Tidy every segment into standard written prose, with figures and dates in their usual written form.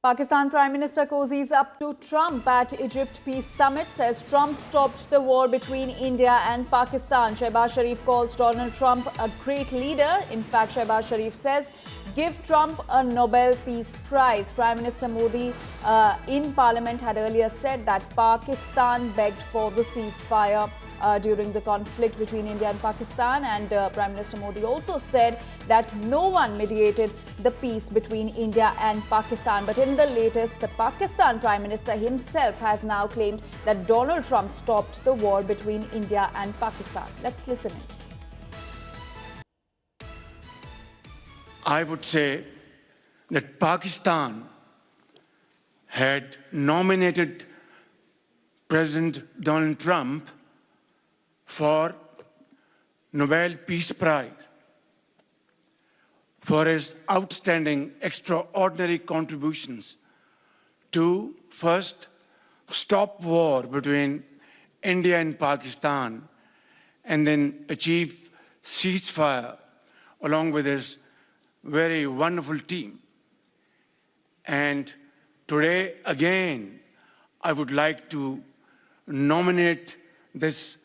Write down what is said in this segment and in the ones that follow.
Pakistan Prime Minister cozies up to Trump at Egypt Peace Summit, says Trump stopped the war between India and Pakistan. Shehbaz Sharif calls Donald Trump a great leader. In fact, Shehbaz Sharif says, give Trump a Nobel Peace Prize. Prime Minister Modi in Parliament had earlier said that Pakistan begged for the ceasefire during the conflict between India and Pakistan, and Prime Minister Modi also said that no one mediated the peace between India and Pakistan. But in the latest, the Pakistan Prime Minister himself has now claimed that Donald Trump stopped the war between India and Pakistan. Let's listen in. I would say that Pakistan had nominated President Donald Trump for Nobel Peace Prize for his outstanding, extraordinary contributions to first stop war between India and Pakistan and then achieve ceasefire along with his very wonderful team. And today, again, I would like to nominate this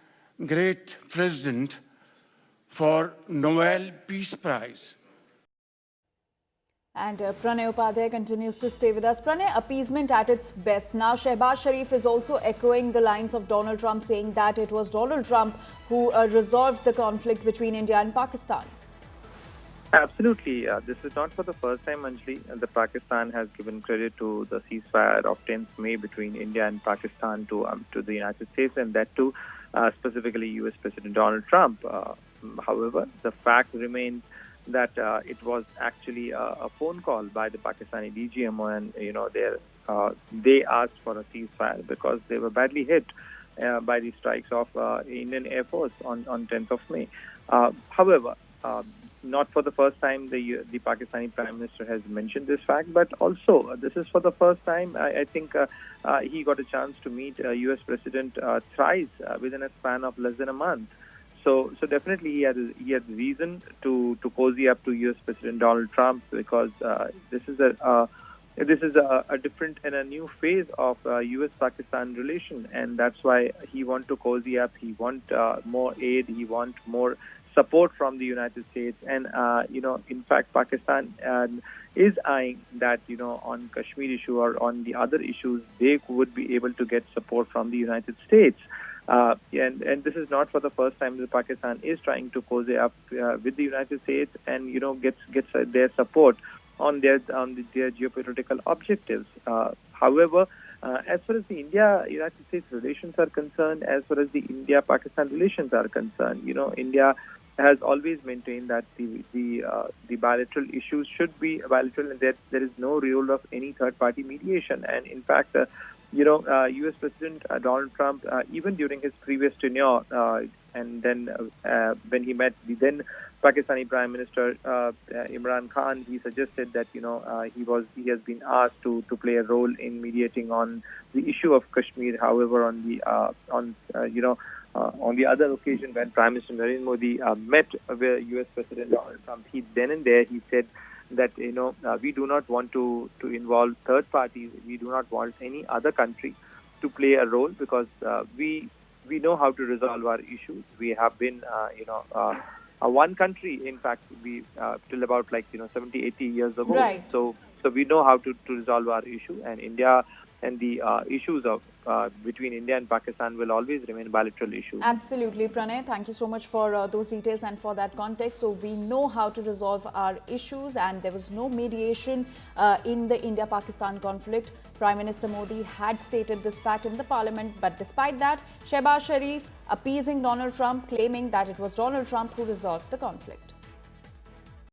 great president for Nobel Peace Prize. And Pranay Upadhyay continues to stay with us. Pranay, appeasement at its best. Now, Shehbaz Sharif is also echoing the lines of Donald Trump, saying that it was Donald Trump who resolved the conflict between India and Pakistan. Absolutely. This is not for the first time, Anjali. The Pakistan has given credit to the ceasefire of 10th May between India and Pakistan to the United States, and that too specifically U.S. President Donald Trump. However, the fact remains that it was actually a phone call by the Pakistani DGMO, and they asked for a ceasefire because they were badly hit by the strikes of Indian Air Force on 10th of May. However, not for the first time the Pakistani Prime Minister has mentioned this fact, but also this is for the first time I think he got a chance to meet U.S. President thrice within a span of less than a month. So definitely he had reason to cozy up to U.S. President Donald Trump, because this is a different and a new phase of U.S.-Pakistan relation, and that's why he want to cozy up. He want more aid. He want more support from the United States, and in fact, Pakistan is eyeing that on Kashmir issue or on the other issues, they would be able to get support from the United States. And this is not for the first time that Pakistan is trying to cozy up with the United States and gets their support on their geopolitical objectives. However, as far as the India-United States relations are concerned, as far as the India-Pakistan relations are concerned, India has always maintained that the bilateral issues should be bilateral, and that there is no role of any third-party mediation. And in fact, U.S. President Donald Trump, even during his previous tenure, and then when he met the then Pakistani Prime Minister Imran Khan, he suggested that he has been asked to play a role in mediating on the issue of Kashmir. However, on the other occasion when Prime Minister Narendra Modi met with U.S. President Donald Trump, he said that we do not want to involve third parties. We do not want any other country to play a role, because we know how to resolve our issues. We have been one country. In fact, we till about 70, 80 years ago. Right. So we know how to resolve our issue, and India and the issues of between India and Pakistan will always remain bilateral issues. Absolutely, Pranay. Thank you so much for those details and for that context. So we know how to resolve our issues, and there was no mediation in the India-Pakistan conflict. Prime Minister Modi had stated this fact in the parliament, but despite that, Shehbaz Sharif appeasing Donald Trump, claiming that it was Donald Trump who resolved the conflict.